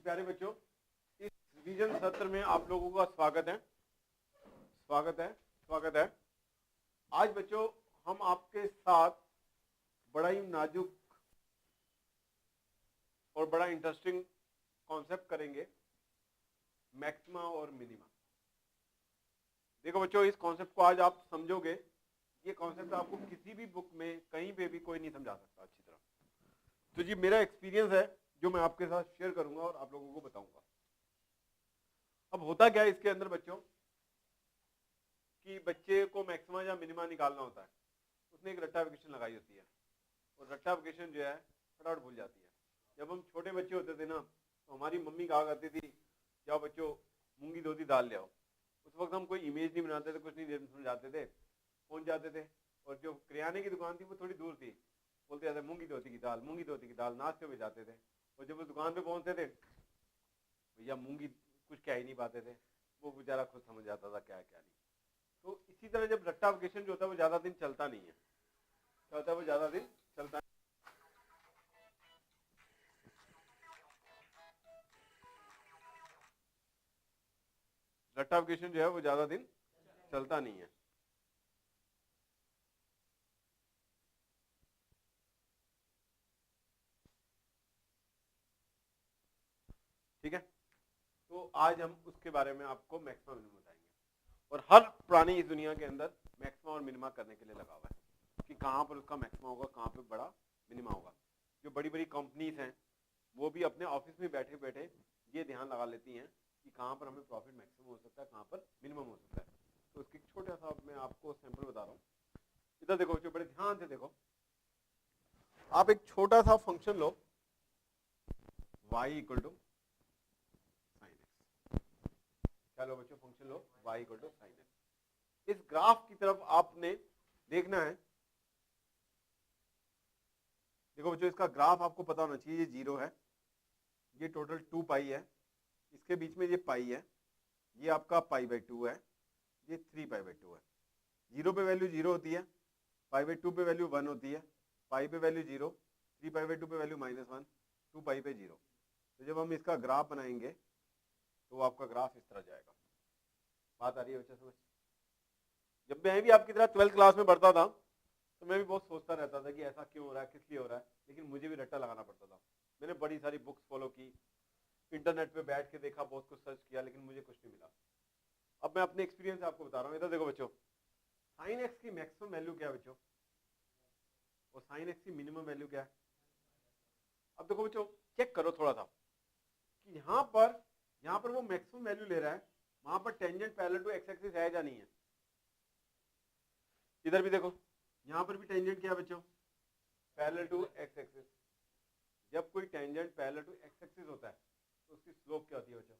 प्यारे बच्चों, इस रिवीजन सत्र में आप लोगों का स्वागत है। आज बच्चों हम आपके साथ बड़ा ही नाजुक और बड़ा इंटरेस्टिंग कॉन्सेप्ट करेंगे, मैक्सिमा और मिनिमा। देखो बच्चों, इस कॉन्सेप्ट को आज आप समझोगे। ये कॉन्सेप्ट आपको किसी भी बुक में कहीं पे भी कोई नहीं समझा सकता अच्छी तरह। तो जी मेरा एक्सपीरियंस है जो मैं आपके साथ शेयर करूंगा और आप लोगों को बताऊंगा। अब होता क्या है इसके अंदर बच्चों कि बच्चे को मैक्सिमा या मिनिमा निकालना होता है। उसने एक रट्टा वेकेशन लगाई होती है और रट्टा वेकेशन जो है फटाफट भूल जाती है। जब हम छोटे बच्चे होते थे ना, तो हमारी मम्मी कहा करती थी जाओ बच्चों मूंगी धोती दाल ले आओ। उस वक्त हम कोई इमेज नहीं बनाते थे, कुछ नहीं समझाते थे, पहुंच जाते थे। और जो किराने की दुकान थी वो थोड़ी दूर थी, बोलते जाते मूंगी धोती की दाल नाश्ते में जाते थे। और जब वो दुकान पे पहुंचते थे भैया मूंगी कुछ कह ही नहीं पाते थे, वो बेचारा खुद समझ जाता था क्या है क्या नहीं। तो इसी तरह जब रट्टा वेकेशन जो होता है वो ज्यादा दिन चलता नहीं है। क्या होता है, वो ज्यादा दिन चलता नहीं। रट्टा वेकेशन जो है वो ज्यादा दिन चलता नहीं है। ठीक है, तो आज हम उसके बारे में आपको मैक्सिमा मिनिमा बताएंगे। और हर प्राणी इस दुनिया के अंदर मैक्सिमा और मिनिमा करने के लिए लगा हुआ है कि कहाँ पर उसका मैक्सिमा होगा, कहाँ पे बड़ा मिनिमा होगा। जो बड़ी बड़ी कंपनीज हैं वो भी अपने ऑफिस में बैठे बैठे ये ध्यान लगा लेती हैं कि कहाँ पर हमें प्रॉफिट मैक्सिमम हो सकता है, कहाँ पर मिनिमम हो सकता है। तो उसकी छोटा सा मैं आपको सैंपल बता रहा हूँ। इधर देखो जो बड़े ध्यान से देखो, आप एक छोटा सा फंक्शन लो y equal to sine x. क्या लो बच्चों, फंक्शन लो y equal to sine x. इस ग्राफ की तरफ आपने देखना है। देखो बच्चों, इसका ग्राफ आपको पता होना चाहिए। ये 0 है, ये टोटल 2 पाई है, इसके बीच में ये पाई है, ये आपका पाई/2 है, ये 3 पाई/2 है। 0 पे वैल्यू 0 होती है, पाई/2 पे वैल्यू 1 होती है, पाई पे वैल्यू 0, 3 पाई/2 पे वैल्यू -1, 2 पाई पे 0। तो जब हम इसका ग्राफ बनाएंगे तो आपका ग्राफ इस तरह जाएगा। बात आ रही है बच्चा समझ? जब मैं भी आपकी तरह 12th क्लास में पढ़ता था तो मैं भी बहुत सोचता रहता था कि ऐसा क्यों हो रहा है, किस लिए हो रहा है, लेकिन मुझे भी रट्टा लगाना पड़ता था। मैंने बड़ी सारी बुक्स फॉलो की, इंटरनेट पे बैठ के देखा, बहुत कुछ सर्च किया, लेकिन मुझे कुछ नहीं मिला। अब मैं अपने एक्सपीरियंस आपको बता रहा हूँ। इधर देखो बच्चों, साइन एक्स की मैक्सिमम वैल्यू क्या है बच्चों, और साइन एक्स की मिनिमम वैल्यू क्या है। अब देखो बच्चों, चेक करो थोड़ा सा कि यहाँ पर वो मैक्सिमम वैल्यू ले रहा है, वहां पर tangent parallel to x axis है या नहीं है। इधर भी देखो, यहाँ पर भी टेंजेंट क्या है बच्चों, पैरेलल टू एक्स एक्सिस। जब कोई tangent parallel to x axis होता है तो उसकी स्लोप क्या होती है बच्चों,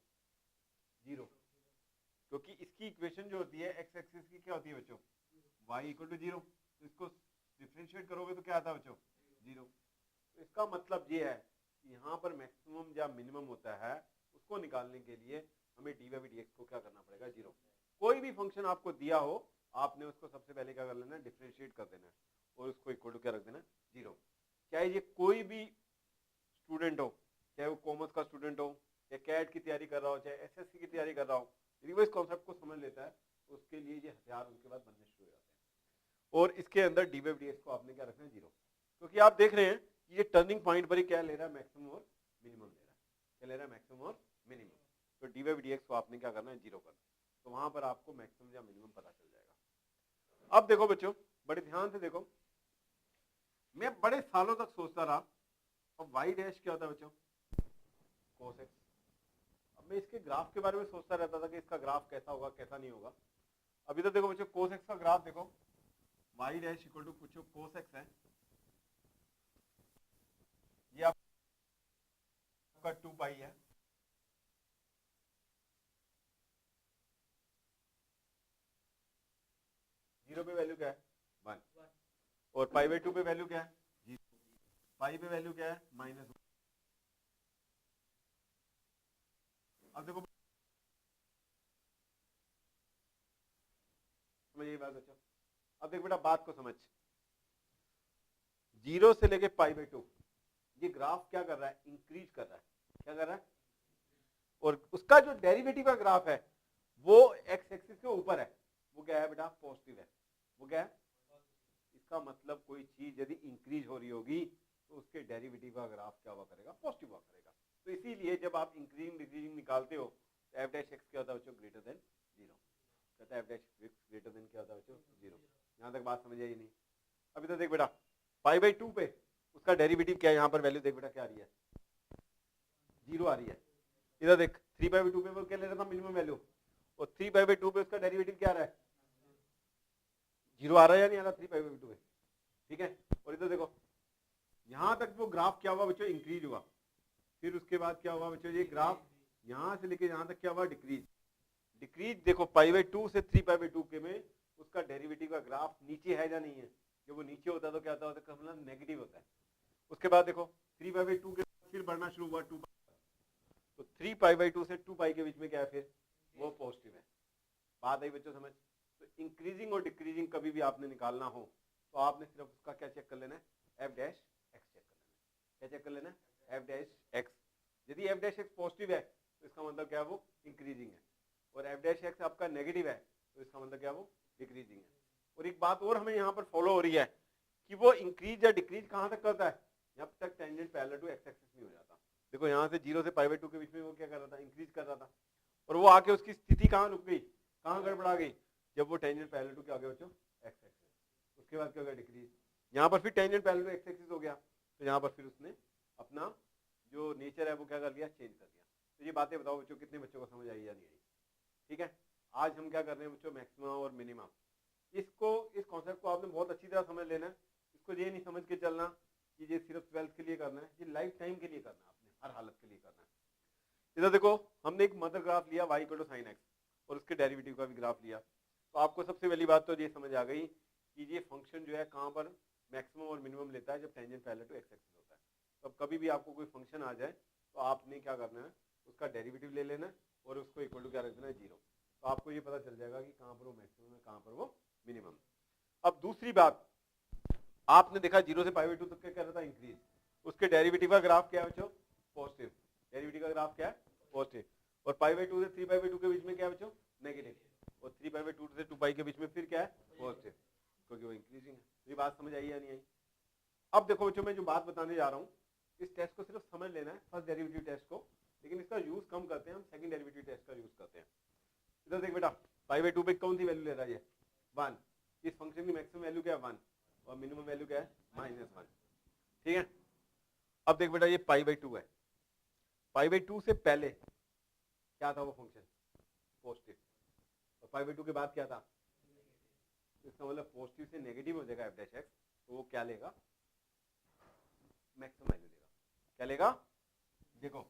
0। क्योंकि इसकी इक्वेशन जो होती है एक्स एक्सिस की क्या होती है बच्चों, y इक्वल टू 0। तो इसको डिफरेंशिएट करोगे तो क्या आता है बच्चों, 0। तो इसका मतलब ये है कि यहाँ पर मैक्सिमम या मिनिमम होता है, उसको निकालने के लिए हमें dy/dx को क्या करना पड़ेगा, 0। कोई भी फंक्शन आपको दिया हो, आपने उसको सबसे पहले क्या कर लेना है, डिफरेंशिएट कर देना है और उसको इक्वल टू क्या रख देना, 0। चाहे ये कोई भी स्टूडेंट हो, चाहे वो कॉमर्स का स्टूडेंट हो, या कैट की तैयारी कर रहा हो, चाहे एसएससी की तैयारी कर रहा हो, यदि वो इस कॉन्सेप्ट को समझ लेता है तो उसके लिए ये हथियार उनके बाद बनने शुरू हो जाते हैं। और इसके अंदर dy/dx को आपने क्या रखना है, 0। क्योंकि आप देख रहे हैं कि ये टर्निंग पॉइंट पर ही क्या ले रहा है, मैक्सिमम और मिनिमम ले रहा है। क्या ले रहा है, मैक्सिमम और मिनिमम। तो dy/dx को आपने क्या करना है, 0 करना। तो वहां पर आपको मैक्सिमम या मिनिमम पता चल जाएगा। अब देखो बच्चों, बड़े ध्यान से देखो, मैं बड़े सालों तक सोचता रहा अब y डैश क्या होता है बच्चों, cos x। अब मैं इसके ग्राफ के बारे में सोचता रहता था कि इसका ग्राफ कैसा होगा, कैसा नहीं होगा। अब इधर देखो बच्चों, cos x का ग्राफ देखो, y डैश इक्वल टू कुछ cos x है, ये आपका 2 पाई है, जीरो पे वैल्यू क्या है, 1, और पाई/2 पे वैल्यू क्या है, 0, पाई पे वैल्यू क्या है, -1। अब देखो समझ ये बात बच्चों। अब देख बेटा बात को समझ, 0 से लेके पाई/2 ये ग्राफ क्या कर रहा है, इंक्रीज कर रहा है। क्या कर रहा है, और उसका जो डेरिवेटिव का ग्राफ है वो एक्स एक्सिस के ऊपर है, वो क्या है बेटा, पॉजिटिव है। वो क्या है, इसका मतलब कोई चीज यदि इंक्रीज हो रही होगी तो उसके डेरिवेटिव का ग्राफ क्या हुआ करेगा, पॉजिटिव हुआ करेगा। तो इसीलिए जब आप इंक्रीजिंग डिक्रीजिंग निकालते हो तो एफ डैश एक्स क्या होता है बच्चों, ग्रेटर देन जीरो। कहता है F dash x greater then क्या होता है बच्चों, जीरो। यहाँ तक बात समझ आई नहीं? अभी तो देख बेटा पाई बाई 2 पे उसका डेरिवेटिव क्या है, यहाँ पर वैल्यू देख बेटा क्या आ रही है, जीरो आ रही है। इधर देख 3 पाई बाई 2 पे वो क्या ले रहा था, मिनिमम वैल्यू, और 3 पाई बाई 2 पे उसका डेरिवेटिव क्या आ रहा है, जीरो आ रहा है या नहीं आ रहा 3 पाई बाई 2 पे, ठीक है। और इधर देखो यहां तक वो ग्राफ क्या हुआ बच्चों, इंक्रीज हुआ, फिर उसके बाद क्या हुआ बच्चों, ये ग्राफ यहां से लेके यहां तक क्या हुआ, डिक्रीज। डिक्रीज देखो पाई बाई 2 से 3 पाई बाई 2 के में उसका डेरिवेटिव का ग्राफ नीचे है या नहीं है, जब वो नीचे होता है तो क्या होता है, मतलब नेगेटिव होता है। उसके बाद देखो 3 पाई बाई 2 के फिर बढ़ना शुरू हुआ 2 तो 3 पाई बाई 2 से 2 पाई के बीच में क्या है, फिर वो पॉजिटिव है। बात आई बच्चों समझ? तो इंक्रीजिंग और डिक्रीजिंग कभी भी आपने निकालना हो तो आपने सिर्फ उसका क्या चेक कर लेना है, एफ डैश एक्स चेक कर लेना है। क्या चेक कर लेना है, एफ डैश एक्स। यदि एफ डैश एक्स पॉजिटिव है तो इसका मतलब क्या है, वो इंक्रीजिंग है, और एफ डैश एक्स आपका नेगेटिव है तो इसका मतलब क्या है, वो डिक्रीजिंग है। और एक बात और हमें यहाँ पर फॉलो हो रही है कि वो इंक्रीज या डिक्रीज कहाँ तक करता है, जब तक tangent parallel to x axis नहीं हो जाता। देखो यहाँ से 0 से पाई बाई 2 के बीच में वो क्या कर रहा था, इंक्रीज कर रहा था, और वो आके उसकी स्थिति कहाँ रुक गई, कहाँ गड़बड़ा गई, जब वो टेंजेंट पैरेलल टू क्या हो गया बच्चों, एक्स एक्सिस। उसके बाद क्या हो गया, डिक्रीज। यहाँ पर फिर tangent parallel to x axis हो गया, तो यहाँ पर फिर उसने अपना जो नेचर है वो क्या कर लिया, चेंज कर लिया। तो ये बातें बताओ बच्चों, कितने बच्चों को समझ आई या नहीं आई? ठीक है, आज हम क्या कर रहे हैं बच्चों, मैक्सिमम और मिनिमम। इसको, इस कॉन्सेप्ट को आपने बहुत अच्छी तरह समझ लेना है। इसको ये नहीं समझ के चलना कि ये सिर्फ 12th के लिए करना है, ये लाइफ टाइम के लिए करना है, आपने हर हालत के लिए करना है। इधर देखो हमने एक मदर ग्राफ लिया y equal to sine x, और उसके डेरिवेटिव का भी ग्राफ लिया। तो आपको सबसे पहली बात तो ये समझ आ गई कि ये फंक्शन जो है कहाँ पर मैक्सिमम और मिनिमम लेता है, जब tangent parallel to x axis होता है। तो अब कभी भी आपको कोई फंक्शन आ जाए तो आपने क्या करना है, उसका डेरिवेटिव ले लेना है और उसको इक्वल टू क्या रख देना है, जीरो। तो आपको ये पता चल जाएगा कि कहाँ पर वो मैक्सिमम है, कहाँ पर वो मिनिमम। अब दूसरी बात, आपने देखा 0 से पाई बाई 2 तक क्या कर रहा था, इंक्रीज। उसके डेरिवेटिव का ग्राफ क्या है बच्चों, पॉजिटिव। डेरिवेटिव का ग्राफ क्या है, पॉजिटिव। और पाई बाई 2 से 3 पाई बाई 2 के बीच में क्या है बच्चों, नेगेटिव। और 3 पाई बाई 2 से 2 पाई के बीच में फिर क्या है, पॉजिटिव, क्योंकि वो इंक्रीजिंग है। ये बात समझ आई या नहीं आई? अब देखो बच्चों मैं जो बात बताने जा रहा हूँ, इस टेस्ट को सिर्फ समझ लेना है, फर्स्ट डेरिवेटिव टेस्ट को, लेकिन इसका यूज कम करते हैं हम, सेकंड डेरिवेटिव टेस्ट का यूज करते हैं। इधर देख बेटा पाई बाई 2 पे कौन सी वैल्यू ले रहा है, ये 1। इस फंक्शन की मैक्सिमम वैल्यू क्या है, 1, और मिनिमम वैल्यू क्या है, -1। ठीक है, अब देख बेटा ये पाई बाई 2 है, पाई बाई 2 से पहले क्या था वो फंक्शन, पॉजिटिव, और पाई बाई 2 के बाद क्या था, इसका मतलब पॉजिटिव से नेगेटिव हो जाएगा एफ डैश एक्स, तो वो क्या लेगा, मैक्सिमम वैल्यू लेगा। क्या लेगा, देखो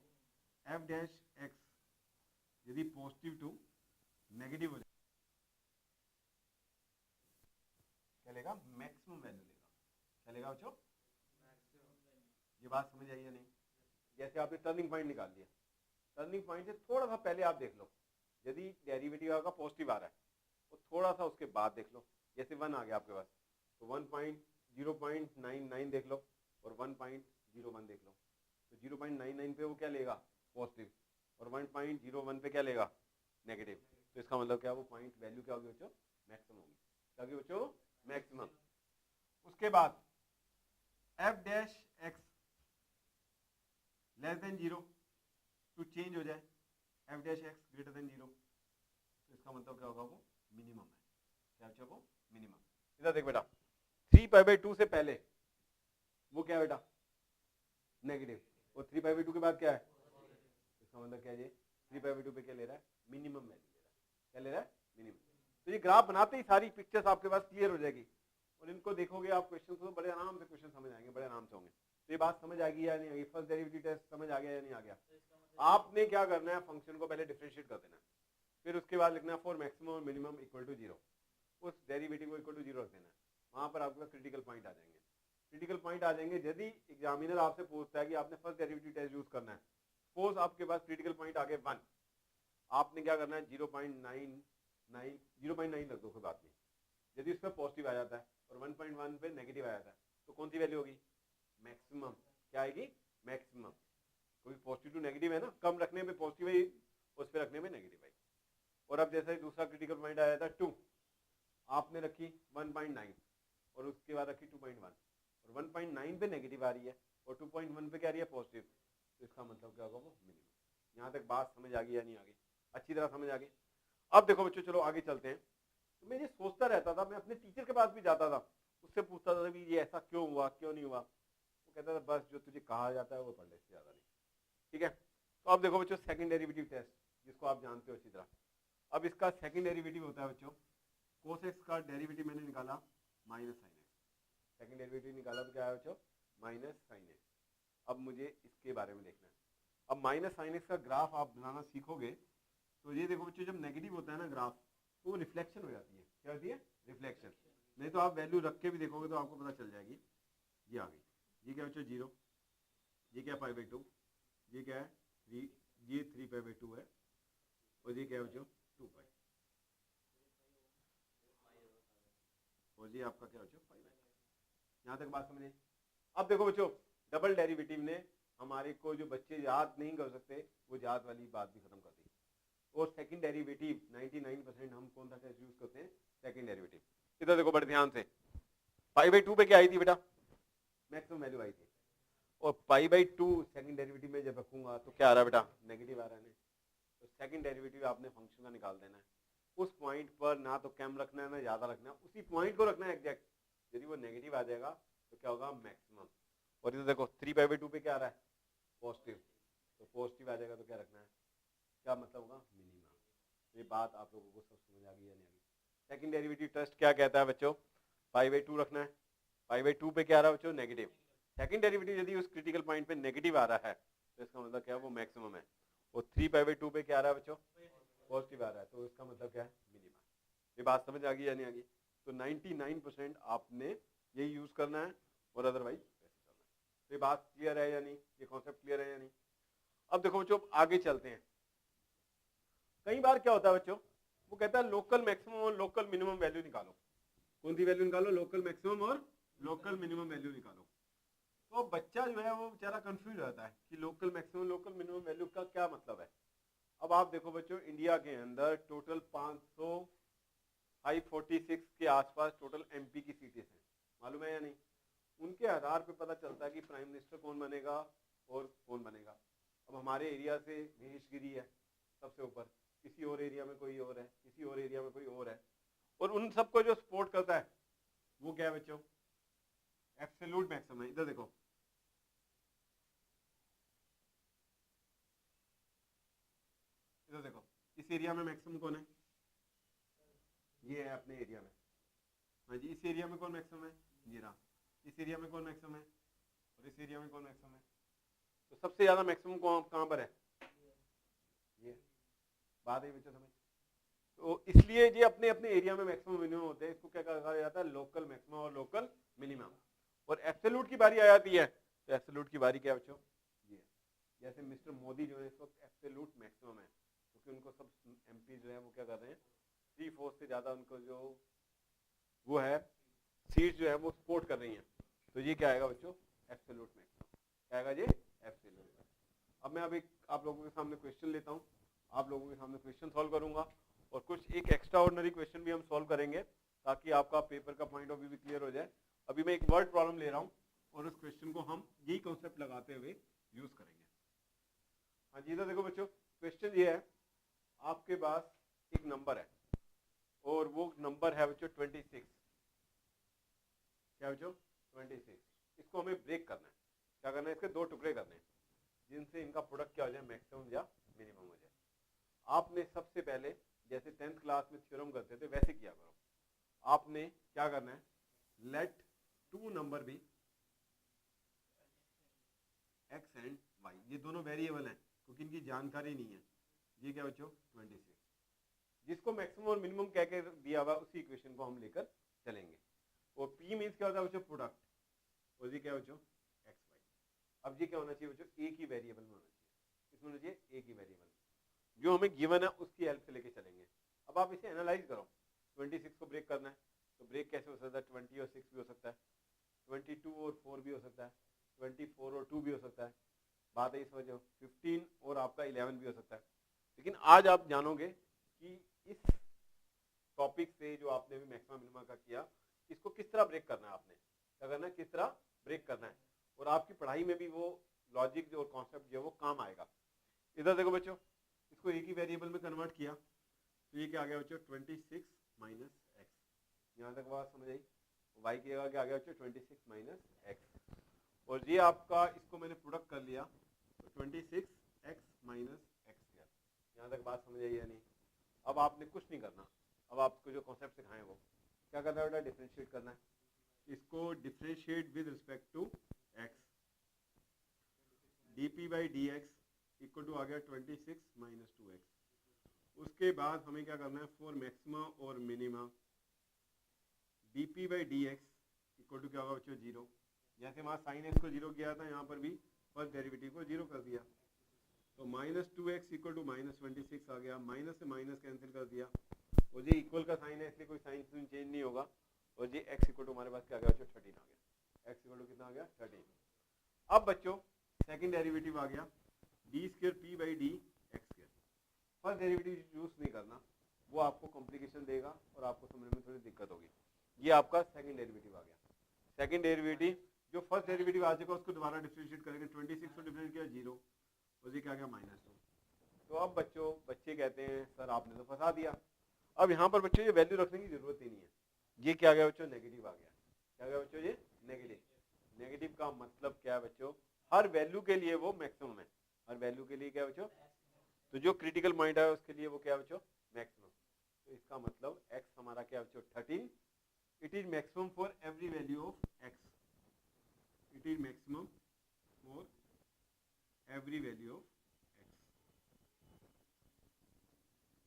एफ डैश एक्स यदि पॉजिटिव टू नेगेटिव हो जाए क्या लेगा, मैक्सिमम वैल्यू लेगा। क्या लेगा बच्चों, ये बात समझ आई या नहीं? जैसे आपने टर्निंग पॉइंट निकाल लिया, टर्निंग पॉइंट से थोड़ा सा पहले आप देख लो, यदि डेरिवेटिव आपका पॉजिटिव आ रहा है तो थोड़ा सा उसके बाद देख लो। जैसे 1 आ गया आपके पास तो 1.099 देख लो, और 1.01 देख लो। तो 0.99 पे वो क्या लेगा, पॉजिटिव, और 1.01 पे क्या लेगा, नेगेटिव। तो इसका मतलब क्या, वो पॉइंट वैल्यू क्या होगी बच्चों, मैक्सिमम होगी। क्या होगी बच्चों, मैक्सिमम। उसके बाद F dash x less than 0 to change हो जाए F dash x greater than 0, तो इसका मतलब क्या होगा, वो मिनिमम है। क्या बच्चा, वो मिनिमम। इधर देख बेटा 3 पाई बाई 2 से पहले वो क्या है बेटा, नेगेटिव, और 3 पाई बाई 2 के बाद क्या है, इसका मतलब क्या है, ये 3 पाई बाई 2 पे क्या ले रहा है, मिनिमम वैल्यू ले रहा है। क्या ले रहा है, मिनिमम। तो ये ग्राफ बनाते ही सारी पिक्चर्स आपके पास क्लियर हो जाएगी, और इनको देखोगे आप क्वेश्चन को, बड़े आराम से क्वेश्चन समझ आएंगे, बड़े आराम से होंगे। तो ये बात समझ आ गई या नहीं आ गई, फर्स्ट डेरिवेटिव टेस्ट समझ आ गया या नहीं आ गया? आपने क्या करना है, फंक्शन को पहले डिफरेंशिएट कर देना है, फिर उसके बाद लिखना है फॉर मैक्सिमम और मिनिमम इक्वल टू 0, उस डेरिवेटिव को इक्वल टू 0 रख देना है। वहां पर आपके पास क्रिटिकल पॉइंट आ जाएंगे। क्रिटिकल पॉइंट आ जाएंगे यदि एग्जामिनर आपसे पूछता है कि आपने फर्स्ट डेरिवेटिव टेस्ट यूज करना है, सपोज आपके पास क्रिटिकल पॉइंट आ गए 1, आपने क्या करना है 0.9 रख दो, कोई बात नहीं। यदि उसमें पॉजिटिव आ जाता है और 1.1 पे नेगेटिव आ जाता है तो कौन सी वैल्यू होगी, मैक्सिमम। क्या आएगी, मैक्सिमम। क्योंकि पॉजिटिव टू नेगेटिव है ना, कम रखने में पॉजिटिव है, उस पर रखने में नेगेटिव है। और अब जैसे दूसरा क्रिटिकल पॉइंट आया था 2, आपने रखी 1.9 और उसके बाद रखी 2.1 और 1.9 पे नेगेटिव आ रही है और 2.1 पे क्या आ रही है पॉजिटिव, तो इसका मतलब क्या होगा वो मिनिमम। यहाँ तक बात समझ आ गई या नहीं आ गई? अच्छी तरह समझ आ गई। अब देखो बच्चों चलो आगे चलते हैं। तो मैं ये सोचता रहता था, मैं अपने टीचर के पास भी जाता था, उससे पूछता था कि ये ऐसा क्यों हुआ क्यों नहीं हुआ, वो कहता था बस जो तुझे कहा जाता है वो पढ़ ले, इससे ज्यादा नहीं। ठीक है, तो अब देखो बच्चों सेकंड डेरिवेटिव टेस्ट, जिसको आप जानते हो अच्छी तरह। अब इसका सेकंड डेरिवेटिव होता है बच्चों, cos x का डेरिवेटिव मैंने निकाला minus sine x, second derivative निकाला तो क्या है बच्चों माइनस साइन एक्स। अब मुझे इसके बारे में देखना है। अब माइनस साइन एक्स का ग्राफ आप बनाना सीखोगे तो ये देखो बच्चों, जब नेगेटिव होता है ना ग्राफ तो वो रिफ्लेक्शन हो जाती है। क्या होती है? रिफ्लेक्शन। नहीं तो आप वैल्यू रख के भी देखोगे तो आपको पता चल जाएगी। ये आ गई, ये क्या बच्चों 0, ये क्या π/2, ये क्या है 3, ये 3π/2 है और ये क्या है बच्चों 2π, और ये आपका क्या बच्चों 5/2। यहाँ तक बात समझे? अब देखो बच्चों, डबल डेरिवेटिव ने हमारे को जो बच्चे याद नहीं कर सकते वो याद वाली बात भी खत्म कर दी। और सेकंड डेरिवेटिव 99% हम कौन सा टेस्ट यूज करते हैं? Second derivative. इधर देखो बड़े ध्यान से, π/2 पे क्या आई थी बेटा? मैक्सिमम वैल्यू आई थी। और π/2 सेकंड डेरिवेटिव में जब रखूंगा तो क्या आ रहा है बेटा? नेगेटिव आ रहा है। तो सेकंड डेरिवेटिव आपने फंक्शन का निकाल देना है। उस पॉइंट पर ना तो कम रखना है ना ज्यादा रखना है, उसी पॉइंट को रखना है एग्जैक्ट। यदि वो नेगेटिव आ जाएगा तो क्या होगा? मैक्सिमम। और इधर देखो 3π/2 पे क्या आ रहा है? पॉजिटिव। तो पॉजिटिव आ जाएगा तो क्या रखना है? क्या मतलब होगा? मिनिमम। ये बात आप लोगों को सब समझ आ गई या नहीं आ गई? सेकंड डेरिवेटिव टेस्ट क्या कहता है बच्चों? π/2 रखना है। π/2 पे क्या आ रहा है बच्चों? नेगेटिव। सेकंड डेरिवेटिव यदि उस क्रिटिकल पॉइंट पे नेगेटिव आ रहा है तो इसका मतलब क्या है? वो मैक्सिमम है। और 3π/2 पे क्या आ रहा है बच्चों? पॉजिटिव आ रहा है, तो इसका मतलब क्या है? मिनिमम। ये बात समझ आ गई या नहीं आ गई? तो 99% आपने यही यूज करना है और अदरवाइज वैसे चलना है। तो ये बात क्लियर है या नहीं? ये कॉन्सेप्ट क्लियर है या नहीं? अब देखो बच्चों आगे चलते हैं। कई बार क्या होता है बच्चों, वो कहता है लोकल मैक्सिमम और लोकल मिनिमम वैल्यू निकालो। कौन सी वैल्यू निकालो? लोकल मैक्सिमम और लोकल मिनिमम वैल्यू निकालो। तो बच्चा जो है वो बेचारा कंफ्यूज रहता है कि local maximum local minimum value का क्या मतलब है। अब आप देखो बच्चों, इंडिया के अंदर टोटल 546 के आसपास टोटल एमपी की सीटें हैं, मालूम है या नहीं? उनके आधार पे पता चलता है कि प्राइम मिनिस्टर कौन बनेगा और कौन बनेगा। अब हमारे एरिया से महेश गिरी है सबसे ऊपर, किसी और एरिया में कोई और है, किसी और एरिया में कोई और है, और उन सबको जो सपोर्ट करता है वो क्या है बच्चों? एब्सोल्यूट मैक्सिमम है। इधर देखो, इधर देखो, इस एरिया में मैक्सिमम कौन है? ये है अपने एरिया में। हाँ जी, इस एरिया में कौन मैक्सिमम है? ये रहा। इस एरिया में कौन मैक्सिमम है? और इस एरिया में कौन मैक्सिमम है? तो सबसे ज्यादा मैक्सिमम कहाँ पर है? ये बात है बच्चों समझ? तो इसलिए ये अपने अपने एरिया में मैक्सिमम मिनिमम होते हैं। इसको क्या कहा जाता है? लोकल मैक्सिमम और लोकल मिनिमम। और एब्सोल्यूट की बारी आ जाती है तो एब्सोल्यूट की बारी क्या है बच्चों? ये। जैसे मिस्टर मोदी जो है इस वक्त एब्सोल्यूट मैक्सिमम है, क्योंकि उनको सब एमपी जो है वो क्या कर रहे हैं? 3/4 से ज्यादा उनको जो वो है सीट जो है वो सपोर्ट कर रही हैं। तो ये क्या आएगा बच्चों? Absolute maximum. क्या आएगा? ये एब्सोल्यूट। अब मैं अभी आप लोगों के सामने क्वेश्चन लेता हूँ, आप लोगों के सामने क्वेश्चन सॉल्व करूंगा और कुछ एक एक्स्ट्रा ऑर्डिनरी क्वेश्चन भी हम सॉल्व करेंगे ताकि आपका पेपर का पॉइंट ऑफ व्यू भी क्लियर हो जाए। अभी मैं एक वर्ड प्रॉब्लम ले रहा हूँ और उस क्वेश्चन को हम यही कॉन्सेप्ट लगाते हुए यूज करेंगे। हाँ जी, इधर देखो बच्चों, क्वेश्चन ये है, आपके पास एक नंबर है और वो नंबर है बच्चों 26। क्या बच्चों? 26। इसको हमें ब्रेक करना है। क्या करना है? इसके दो टुकड़े करने हैं जिनसे इनका प्रोडक्ट क्या हो जाए? मैक्सिमम या मिनिमम हो जाए। आपने सबसे पहले जैसे 10th क्लास में थ्योरम करते थे वैसे किया करो। आपने क्या करना है? Let two number be x and y, ये दोनों वेरिएबल हैं क्योंकि इनकी जानकारी नहीं है। ये क्या बच्चों? 26, जिसको मैक्सिमम और मिनिमम कह के दिया हुआ उसी इक्वेशन को हम लेकर चलेंगे। और पी मीन्स क्या होता है बच्चों? प्रोडक्ट। और ये क्या बच्चों? X y. अब ये क्या होना चाहिए बच्चों? एक ही वेरिएबल में होना चाहिए। इसमें होना चाहिए एक ही वेरिएबल, जो हमें गिवन है उसकी हेल्प से लेके चलेंगे। अब आप इसे एनालाइज करो। 26 को ब्रेक करना है तो ब्रेक कैसे हो सकता है? 20 और 6 भी हो सकता है, 22 और 4 भी हो सकता है, 24 और 2 भी हो सकता है। बात है इस वजह 15 और आपका 11 भी हो सकता है। लेकिन आज आप जानोगे कि इस टॉपिक से जो आपने अभी मैक्सिमम मिनिमम का किया, इसको किस तरह ब्रेक करना है, आपने क्या करना है, किस तरह ब्रेक करना है, और आपकी पढ़ाई में भी वो लॉजिक और कॉन्सेप्ट जो है वो काम आएगा। इधर देखो बच्चों, इसको एक ही वेरिएबल में कन्वर्ट किया तो ये क्या आ गया बच्चों 26 माइनस एक्स। यहाँ तक बात समझ आई। वाई की जगह क्या आ गया बच्चों 26 माइनस एक्स, और ये आपका इसको मैंने प्रोडक्ट कर लिया तो 26 एक्स माइनस एक्स स्क्वायर। यहाँ तक बात समझ आई या नहीं? अब आपने कुछ नहीं करना, अब आपको जो कॉन्सेप्ट सिखाए वो क्या करना है बेटा, डिफरेंशिएट करना है। इसको differentiate with respect to x, d p by d x equal to आ गया 26 माइनस 2x। उसके बाद हमें क्या करना है, फॉर मैक्सिमा और minima d p by d x equal to क्या होगा बच्चों 0। जैसे वहाँ साइन एक्स को 0 किया था, यहाँ पर भी फर्स्ट डेरिवेटिव को 0 कर दिया, तो minus 2x equal to minus 26 आ गया, माइनस से माइनस कैंसिल कर दिया, और ये इक्वल का साइन है इसलिए कोई साइन चेंज नहीं होगा, और ये x इक्वल टू हमारे पास क्या आ गया बच्चों 13 आ गया। x इक्वल टू कितना आ गया 13। अब बच्चों सेकंड डेरिवेटिव आ गया D square P by d x square. First derivative use नहीं करना, वो आपको कॉम्प्लिकेशन देगा और आपको समझने में थोड़ी दिक्कत होगी। ये आपका सेकंड डेरिवेटिव आ गया। सेकंड डेरिवेटिव जो फर्स्ट डेरिवेटिव आ जाएगा उसको दोबारा डिफरेंशिएट करेंगे, 26 को डिफरेंशिएट किया 0, और ये क्या गया -2। तो अब बच्चों बच्चे कहते हैं सर आपने तो फंसा दिया। अब यहाँ पर बच्चों ये वैल्यू रखने की जरूरत ही नहीं है। ये क्या गया बच्चों नेगेटिव आ गया। क्या गया बच्चों ये नेगेटिव। नेगेटिव का मतलब क्या है बच्चों, हर वैल्यू के लिए वो मैक्सिमम है। हर वैल्यू के लिए क्या है बच्चों, तो जो क्रिटिकल पॉइंट है उसके लिए वो क्या है बच्चों मैक्सिमम। तो इसका मतलब x हमारा क्या है बच्चों 13। It is maximum for every value of x। It is maximum for every value of x।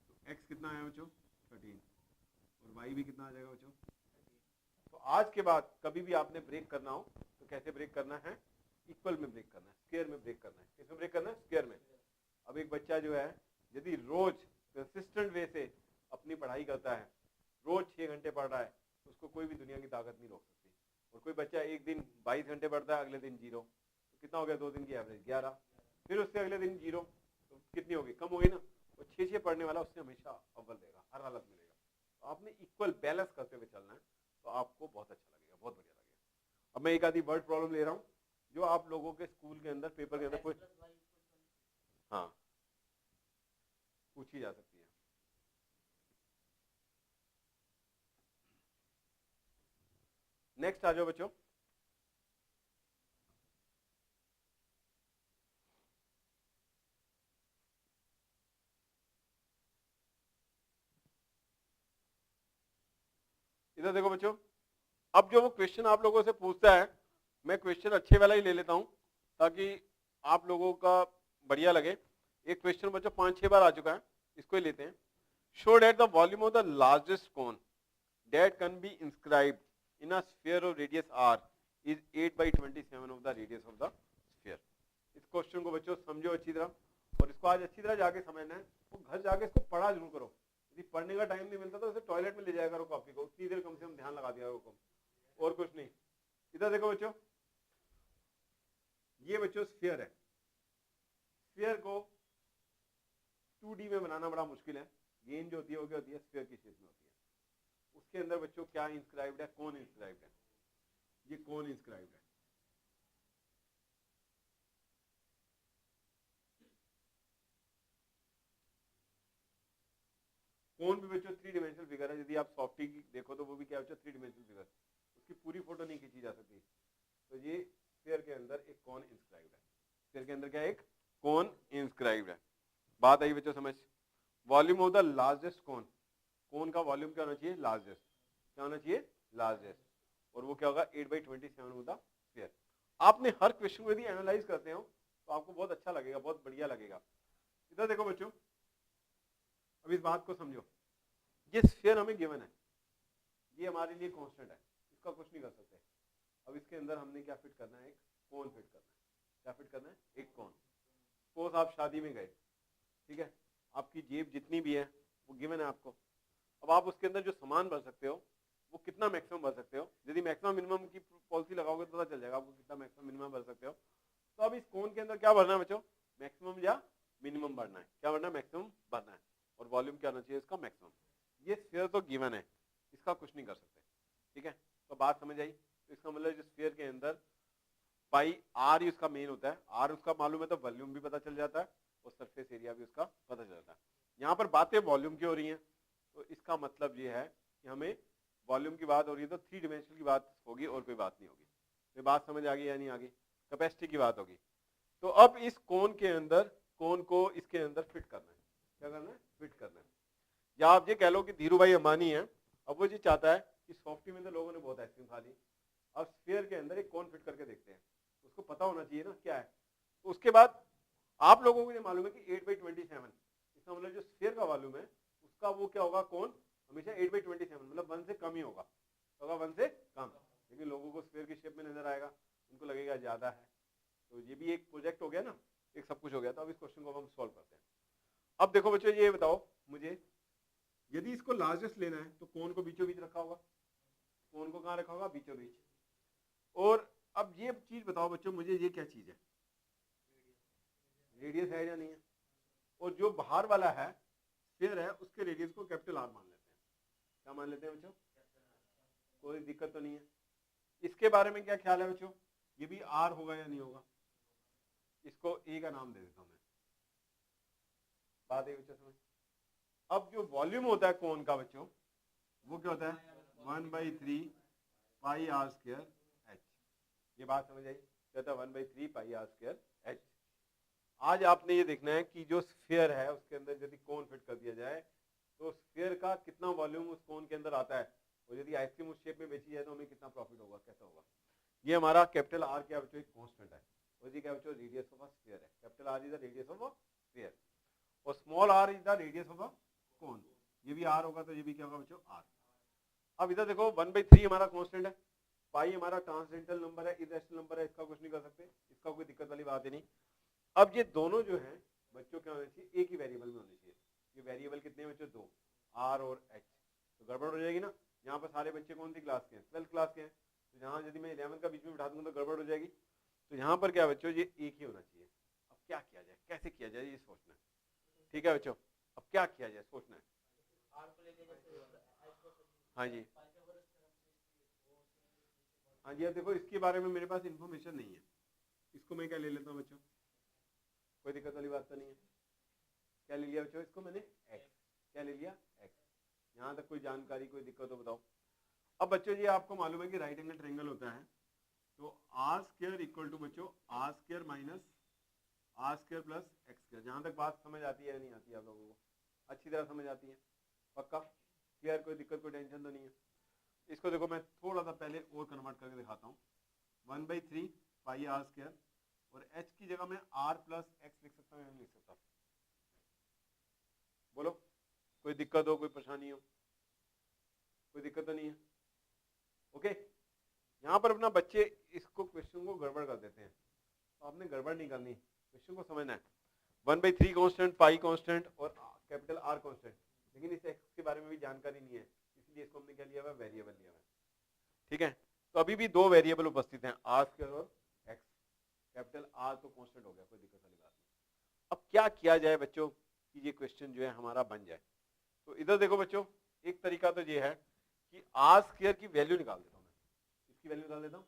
तो x कितना आया बच्चों 13, और y भी कितना आ जाएगा बच्चों। तो आज के बाद कभी भी आपने ब्रेक करना हो तो कैसे ब्रेक करना है, इक्वल में ब्रेक करना है, स्क्वायर में ब्रेक करना है। किसमें ब्रेक करना है, स्क्वायर में। अब एक बच्चा जो है यदि रोज कंसिस्टेंट वे से अपनी पढ़ाई करता है, रोज 6 घंटे पढ़ रहा है, तो उसको कोई भी दुनिया की ताकत नहीं रोक सकती। और कोई बच्चा एक दिन 22 घंटे पढ़ता है, अगले दिन 0, तो कितना हो गया 2 दिन की एवरेज 11, फिर उससे अगले दिन 0, तो कितनी होगी, कम होगी ना। वो 6 पढ़ने वाला उससे हमेशा अव्वल देगा, हर हालत में देगा। तो आपने इक्वल बैलेंस करते हुए चलना है, तो आपको बहुत अच्छा लगेगा, बहुत बढ़िया लगेगा। अब मैं एक आधी वर्ड प्रॉब्लम ले रहा हूँ जो आप लोगों के स्कूल के अंदर पेपर के अंदर कोई हाँ पूछी जा सकती है। नेक्स्ट आ जाओ बच्चों। इधर देखो बच्चों, अब जो वो क्वेश्चन आप लोगों से पूछता है, मैं क्वेश्चन अच्छे वाला ही ले लेता हूं ताकि आप लोगों का बढ़िया लगे। एक क्वेश्चन बच्चों 5-6 बार आ चुका है, इसको ही लेते हैं। Show that the volume of the largest cone that can be inscribed in a sphere of radius r is 8/27 of the radius of the sphere. इस क्वेश्चन को बच्चों समझो अच्छी तरह, और इसको आज अच्छी तरह जाके समझना है। वो घर जाके इसको पढ़ा जरूर करो। यदि पढ़ने का टाइम नहीं मिलता तो इसे टॉयलेट में ले जाया करो कॉपी को, उतनी देर कम से कम ध्यान लगा दिया करो, और कुछ नहीं। इधर देखो बच्चों, ये बच्चों स्फीयर है। स्फीयर को 2D में बनाना बड़ा मुश्किल है। गेंद जो होती है वो क्या होती है, स्फीयर की शेप में होती है। उसके अंदर बच्चों क्या इंस्क्राइब्ड है, कौन इंस्क्राइब्ड है, ये कौन इंस्क्राइब्ड है। कौन भी बच्चों 3 डिमेंशनल फिगर है। यदि आप सॉफ्टी की देखो तो वो भी क्या बच्चों 3 डिमेंशनल फिगर, उसकी पूरी फोटो नहीं खींची जा सकती। तो ये स्फीयर के अंदर एक कौन इंस्क्राइब्ड है। स्फीयर के अंदर क्या एक कौन इंस्क्राइब्ड है। बात आई बच्चों समझ। वॉल्यूम ऑफ द लार्जेस्ट कौन, कौन का वॉल्यूम क्या होना चाहिए, लार्जेस्ट। क्या होना चाहिए, लार्जेस्ट, और वो क्या होगा 8/27 ऑफ द स्फीयर। आपने हर क्वेश्चन को यदि एनालाइज करते हो तो आपको बहुत अच्छा लगेगा, बहुत बढ़िया लगेगा। इधर देखो बच्चों, अब इस बात को समझो। ये स्फीयर हमें गिवन है, ये हमारे लिए कांस्टेंट है, इसका कुछ नहीं कर सकते। अब इसके अंदर हमने क्या फिट करना है, एक कोन फिट करना है। क्या फिट करना है, एक कोन। सपोज आप शादी में गए, ठीक है, आपकी जेब जितनी भी है वो गिवन है आपको। अब आप उसके अंदर जो सामान भर सकते हो वो कितना मैक्सिमम भर सकते हो। यदि मैक्सिमम मिनिमम की पॉलिसी लगाओगे तो पता चल जाएगा आपको कितना मैक्सिमम मिनिमम भर सकते हो। तो अब इस कोन के अंदर क्या क्या भरना है बच्चों, मैक्सिमम या मिनिमम भरना है, क्या भरना है, मैक्सिमम भरना है, और वॉल्यूम क्या होना चाहिए इसका, मैक्सिमम। ये स्फीयर तो गिवन है, इसका कुछ नहीं कर सकते, ठीक है। तो बात समझ आई। तो इसका मतलब जो स्फीयर के अंदर पाई आर ही उसका मेन होता है, आर उसका मालूम है तो वॉल्यूम भी पता चल जाता है और सरफेस एरिया भी उसका पता चल जाता है। यहाँ पर बातें वॉल्यूम की हो रही हैं, तो इसका मतलब ये है कि हमें वॉल्यूम की बात हो रही है तो 3 डिमेंशनल की बात होगी और कोई बात नहीं होगी। तो बात समझ आ गई या नहीं आ गई, कैपेसिटी की बात होगी। तो अब इस कोन के अंदर, कोन को इसके अंदर फिट करना है, क्या करना है, फिट करना है। या आप ये कह लो कि धीरू भाई अंबानी है, अब वो ये चाहता है कि सॉफ्टी में तो लोगों ने बहुत आइसक्रीम खा ली, अब स्फीयर के अंदर एक कोन फिट करके देखते हैं, उसको पता होना चाहिए ना क्या है। तो उसके बाद आप लोगों को ये मालूम है कि 8/27, इसका मतलब जो स्फीयर का वॉल्यूम है उसका वो क्या होगा, कोन हमेशा 8/27 मतलब 1 से कम ही होगा, होगा 1 से कम, लेकिन लोगों को स्फीयर की शेप में नजर आएगा, उनको लगेगा ज्यादा है। तो ये भी एक प्रोजेक्ट हो गया ना, एक सब कुछ हो गया। तो अब इस क्वेश्चन को हम सॉल्व करते हैं। अब देखो बच्चों, ये बताओ मुझे, यदि इसको लार्जेस्ट लेना है तो कोन को बीचों बीच रखा होगा, कोन को कहाँ रखा होगा, बीचों बीच। और अब ये चीज बताओ बच्चों मुझे, ये क्या चीज है, रेडियस है या नहीं है। और जो बाहर वाला है स्फीयर है, उसके रेडियस को कैपिटल आर मान लेते हैं। क्या मान लेते हैं बच्चों, कोई दिक्कत तो नहीं है। इसके बारे में क्या ख्याल है बच्चों, ये भी आर होगा या नहीं होगा। इसको ए का नाम दे देता हूं मैं, बात है बच्चों समझ। अब जो वॉल्यूम होता है कोन का बच्चों, वो क्या होता है, 1/3 पाई आर स्क्वायर एच। ये बात समझ आई, क्या होता है 1/3 पाई आर स्क्वायर एच। आज आपने ये देखना है कि जो स्फीयर है उसके अंदर यदि कोन फिट कर दिया जाए तो स्फीयर का कितना वॉल्यूम उस कोन के अंदर आता है, और यदि आइसक्रीम उस शेप में बेची जाए तो हमें कितना प्रॉफिट होगा, कैसा होगा। ये हमारा कैपिटल आर क्या बच्चों, एक कांस्टेंट है, और ये क्या बच्चों, रेडियस ऑफ अ स्फीयर है। Capital R is the radius of a sphere और small are is the radius of a cone. ये भी आर होगा तो ये भी क्या होगा बच्चों, आर। अब इधर देखो 1/3 हमारा कांस्टेंट है, पाई हमारा ट्रांसेंडेंटल नंबर है, इरेशनल नंबर है, इसका कुछ नहीं कर सकते, इसका कोई दिक्कत वाली बात ही नहीं। अब ये दोनों जो है बच्चों क्या होने चाहिए, एक ही वेरिएबल में होने चाहिए। ये वेरिएबल कितने बच्चों, 2, आर और एच। तो गड़बड़ हो जाएगी ना, यहाँ पर सारे बच्चे कौन सी क्लास के हैं, 12th क्लास के हैं, तो यहाँ यदि मैं 11th का बीच में बिठा दूंगा तो गड़बड़ हो जाएगी। तो यहाँ पर क्या बच्चों, ये एक ही होना चाहिए। अब क्या किया जाए, कैसे किया जाए, ये सोचना है, ठीक है बच्चों। अब क्या किया जाए सोचना है। हाँ जी, हाँ जी। अब देखो इसके बारे में मेरे पास इंफॉर्मेशन नहीं है, इसको मैं क्या ले लेता हूँ बच्चों, कोई दिक्कत वाली बात तो नहीं है। क्या ले लिया बच्चों, इसको मैंने एक्स, क्या ले लिया, एक्स। यहाँ तक कोई जानकारी, कोई दिक्कत हो बताओ। अब बच्चों ये आपको मालूम है कि राइट एंगल ट्रायंगल होता है, तो आर स्क्वायर इक्वल टू बच्चों R square minus R square plus x square. जहाँ तक बात समझ आती है या नहीं आती है आप लोगों को, अच्छी तरह समझ आती है, पक्का क्लियर, कोई दिक्कत कोई टेंशन तो नहीं है। इसको देखो मैं थोड़ा सा पहले और कन्वर्ट करके दिखाता हूँ। 1/3 पाई आर स्क्वायर, और एच की जगह मैं आर प्लस एक्स लिख सकता हूँ या नहीं लिख सकता, बोलो। कोई दिक्कत हो, कोई परेशानी हो, कोई दिक्कत तो नहीं है, ओके। यहाँ पर अपना बच्चे इसको क्वेश्चन को गड़बड़ कर देते हैं, तो आपने गड़बड़ नहीं करनी, क्वेश्चन को समझना है। 1/3 कांस्टेंट, पाई कांस्टेंट और कैपिटल आर कांस्टेंट, लेकिन इस एक्स के बारे में भी जानकारी नहीं है, इसलिए इसको हमने क्या लिया हुआ, वेरिएबल लिया हुआ है, ठीक है। तो अभी भी 2 वेरिएबल उपस्थित हैं, आर स्क्वायर और एक्स। कैपिटल आर तो कांस्टेंट हो गया, कोई दिक्कत वाली बात नहीं। अब क्या किया जाए बच्चों कि ये क्वेश्चन जो है हमारा बन जाए। तो इधर देखो बच्चों, एक तरीका तो ये है कि आर स्क्वायर की वैल्यू निकाल देता हूं मैं, इसकी वैल्यू निकाल देता हूं।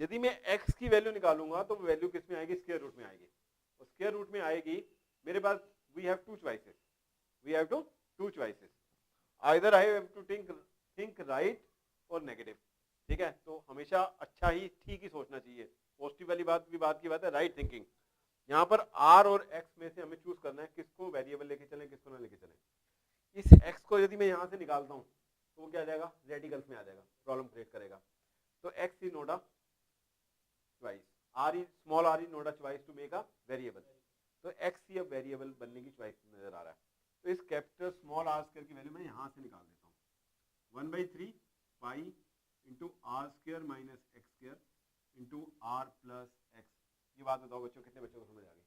यदि मैं एक्स की वैल्यू निकालूंगा तो वैल्यू किस में आएगी, स्क्वायर रूट में आएगी, और स्क्वायर रूट में आएगी मेरे पास, we have two choices, we have two choices, either I have to think right और नेगेटिव, ठीक है। तो हमेशा अच्छा ही, ठीक ही सोचना चाहिए, पॉजिटिव वाली बात भी बात की बात है, राइट थिंकिंग। यहाँ पर आर और एक्स में से हमें चूज करना है किसको वेरिएबल लेके चलें, किसको ना लेके चलें। इस एक्स को यदि मैं यहाँ से निकालता हूँ तो वो क्या आ जाएगा, रेडिकल्स में आ जाएगा, प्रॉब्लम क्रिएट करेगा। तो x is not a choice, R is small are is not a choice to make a variable. तो एक्स ही अब वेरिएबल बनने की चॉइस नजर आ रहा है। तो इस कैपिटल स्मॉल आर स्क्वायर की वैल्यू मैं यहाँ से निकाल देता हूँ, 1/3 pi into R square minus x square into R plus x. ये बात बताओ बच्चों, कितने बच्चों को समझ आ गई।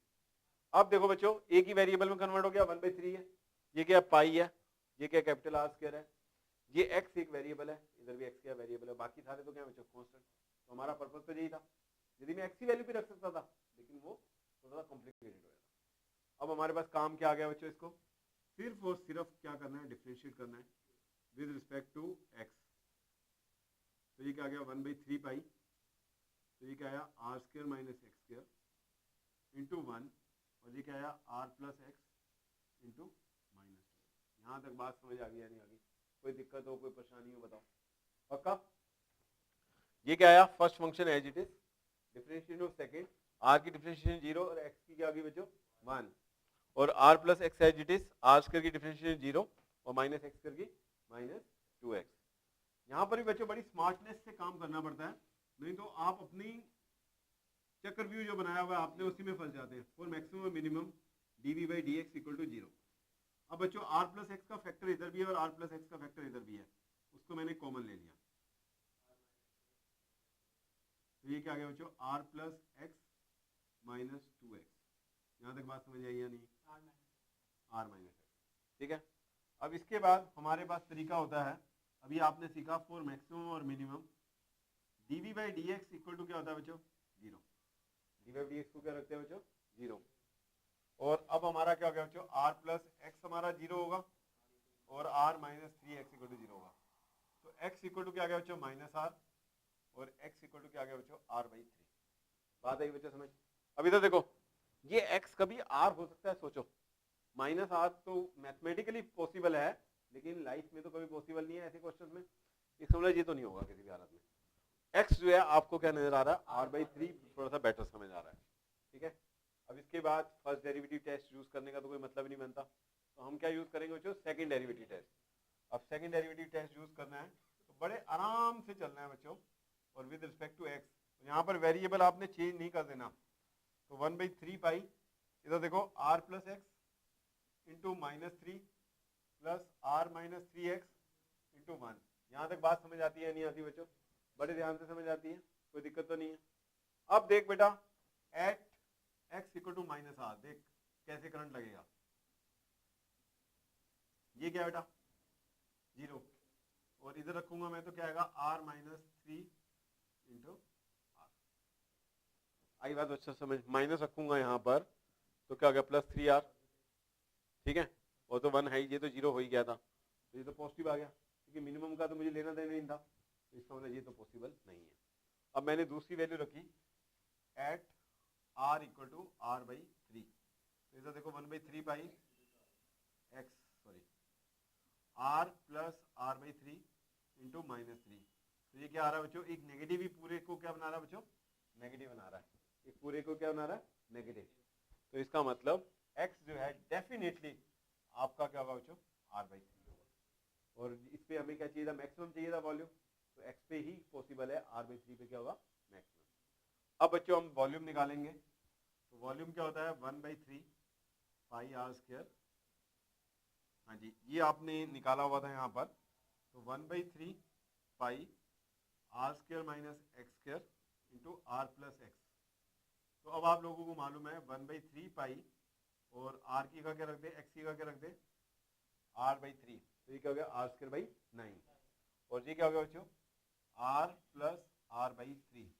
अब देखो बच्चों, एक ही वेरिएबल में कन्वर्ट हो गया, 1/3 है, ये क्या पाई है, ये क्या कैपिटल आर स्क्वायर है, ये एक्स एक वेरिएबल है, इधर भी एक्स क्या वेरिएबल है, बाकी सारे तो क्या बच्चों कांस्टेंट। तो हमारा पर्पस तो यही था, यदि मैं एक्स की वैल्यू भी रख सकता था, लेकिन वो थोड़ा सा कॉम्प्लिकेटेड हो जाता। अब हमारे पास काम क्या आ गया बच्चों, इसको सिर्फ और सिर्फ क्या करना है, डिफरेंशिएट करना है विद रिस्पेक्ट टू एक्स। तो ये क्या आ गया 1/3 पाई, तो ये क्या आया R square minus x square into 1, और ये क्या आया R plus x into minus 2। यहाँ तक बात समझ आ गई या नहीं आ गई? कोई दिक्कत हो, कोई परेशानी हो बताओ। पक्का? ये क्या आया first function as it is, differentiation of second, R की डिफरेंशिएशन 0 और एक्स की क्या आ गई बच्चों 1, और R plus x as it is, R square की डिफरेंशिएशन 0 और माइनस एक्स स्क्वायर की माइनस 2x। यहाँ पर भी बच्चों बड़ी स्मार्टनेस से काम करना पड़ता है, नहीं तो आप अपनी चक्रव्यूह जो बनाया हुआ है आपने उसी में फंस जाते हैं। For maximum minimum dv/dx equal to 0। अब बच्चों आर प्लस एक्स का फैक्टर इधर भी है और आर प्लस एक्स का फैक्टर इधर भी है, उसको मैंने कॉमन ले लिया, तो ये क्या आ गया बच्चों R plus x minus 2x। यहाँ तक बात समझ आई या नहीं? आर माइनस एक्स, ठीक है। अब इसके बाद हमारे पास तरीका होता है, अभी आपने सीखा फॉर मैक्सिमम और मिनिमम dv/dx इक्वल टू क्या होता है बच्चों 0। dv/dx को क्या रखते हैं बच्चों 0। और अब हमारा क्या हो गया बच्चों r प्लस एक्स हमारा 0 होगा और r minus 3x equal to 0 होगा। तो x इक्वल टू क्या आ गया बच्चों माइनस आर और x इक्वल टू क्या आ गया बच्चों r/3। बात आई बच्चों समझ? अभी तो देखो ये x कभी r हो सकता है, सोचो माइनस आर तो मैथमेटिकली पॉसिबल है, लेकिन लाइफ में तो कभी पॉसिबल नहीं है ऐसे क्वेश्चन में। इसका मतलब ये तो नहीं होगा किसी भी हालत में। x जो है आपको क्या नजर आ रहा है r/3, थोड़ा सा बेटर समझ आ रहा है, ठीक है। अब इसके बाद फर्स्ट डेरिवेटिव टेस्ट यूज करने का तो कोई मतलब नहीं बनता, तो हम क्या यूज करेंगे बच्चों सेकंड डेरिवेटिव टेस्ट। अब सेकंड डेरिवेटिव टेस्ट यूज करना है तो बड़े आराम से चलना है बच्चों, और विद रिस्पेक्ट टू एक्स। यहाँ पर वेरिएबल आपने चेंज नहीं कर देना, तो 1/3 पाई, इधर देखो r plus x into minus 3 plus R minus 3x into 1। यहाँ तक बात समझ आती है नहीं आती बच्चों? बड़े ध्यान से समझ आती है, कोई दिक्कत तो नहीं है। अब देख बेटा at x equal to minus R, देख कैसे करंट लगेगा। ये क्या बेटा 0, और इधर रखूंगा मैं तो क्या आएगा r माइनस 3 इंटू आर। आई बात अच्छा समझ? माइनस रखूंगा यहाँ पर तो क्या हो गया प्लस 3r, ठीक है। और तो 1 है, ये तो 0 हो ही गया था, तो ये तो पॉजिटिव आ गया, क्योंकि मिनिमम का तो मुझे लेना देना नहीं था, तो इसका मतलब ये तो पॉसिबल नहीं है। अब मैंने दूसरी वैल्यू रखी eight r equal to r/3, तो इधर देखो 1/3 pi x sorry r plus r/3 into minus 3। तो ये क्या आ रहा है बच्चों, एक नेगेटिव ही पूरे को क्या बना रहा है बच्चों नेगेटिव बना रहा है, एक पूरे को क्या बना रहा है नेगेटिव। तो इसका मतलब x जो है डेफिनेटली आपका क्या होगा बच्चों r/3 होगा, और इस पे हमें क्या चाहिए था मैक्सिमम चाहिए था वॉल्यूम, तो x पे ही पॉसिबल है, r/3 पे क्या होगा मैक्सिमम। अब बच्चों हम वॉल्यूम निकालेंगे, तो वॉल्यूम क्या होता है 1/3 पाई आर स्क्वायर, हाँ जी ये आपने निकाला हुआ था यहाँ पर, तो 1/3 pi R square minus x square into R plus x. तो अब आप लोगों को मालूम है 1/3 पाई और r की का क्या रख दे, x की का क्या रख दे r/3, तो ये क्या हो गया r²/9, और ये क्या हो गया बच्चों r प्लस r/3।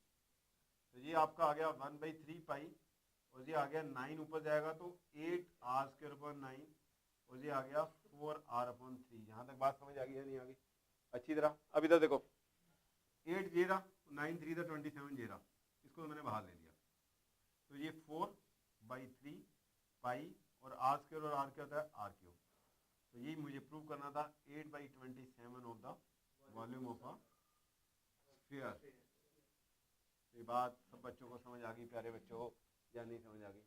तो ये आपका आ गया 1/3 पाई और ये आ गया 9 ऊपर जाएगा तो 8r²/9, और ये आ गया 4r/3। यहाँ तक बात समझ आ गई या नहीं आ गई अच्छी तरह? अब इधर देखो 8 जेरा 9 3 27 जेरा, इसको तो मैंने बाहर ले लिया, तो ये 4/3 पाई और r² और r क्या होता है r3। तो यही मुझे प्रूव करना था 8/27 of the volume of a sphere. ये बात सब बच्चों को समझ आ गई प्यारे बच्चों या नहीं समझ आ गई?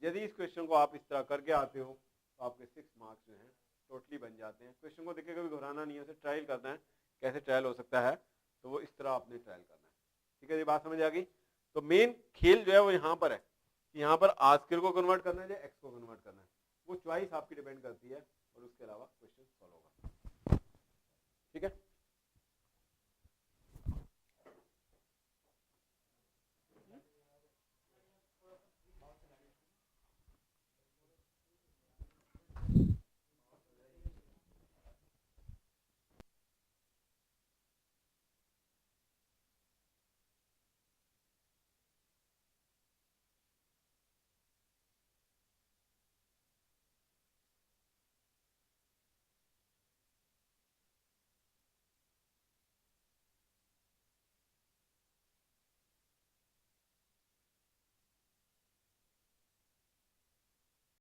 यदि इस क्वेश्चन को आप इस तरह करके आते हो तो आपके 6 मार्क्स जो हैं टोटली बन जाते हैं। क्वेश्चन को देखे कभी घबराना नहीं है, उसे ट्रायल करना है, कैसे ट्रायल हो सकता है, तो वो इस तरह आपने ट्रायल करना है, ठीक है। ये बात समझ आ गई? तो मेन खेल जो है वो यहाँ पर है कि यहाँ पर r² को कन्वर्ट करना है या x को कन्वर्ट करना है, वो चॉइस आपकी डिपेंड करती है, और उसके अलावा क्वेश्चन सॉल्व होगा, ठीक है।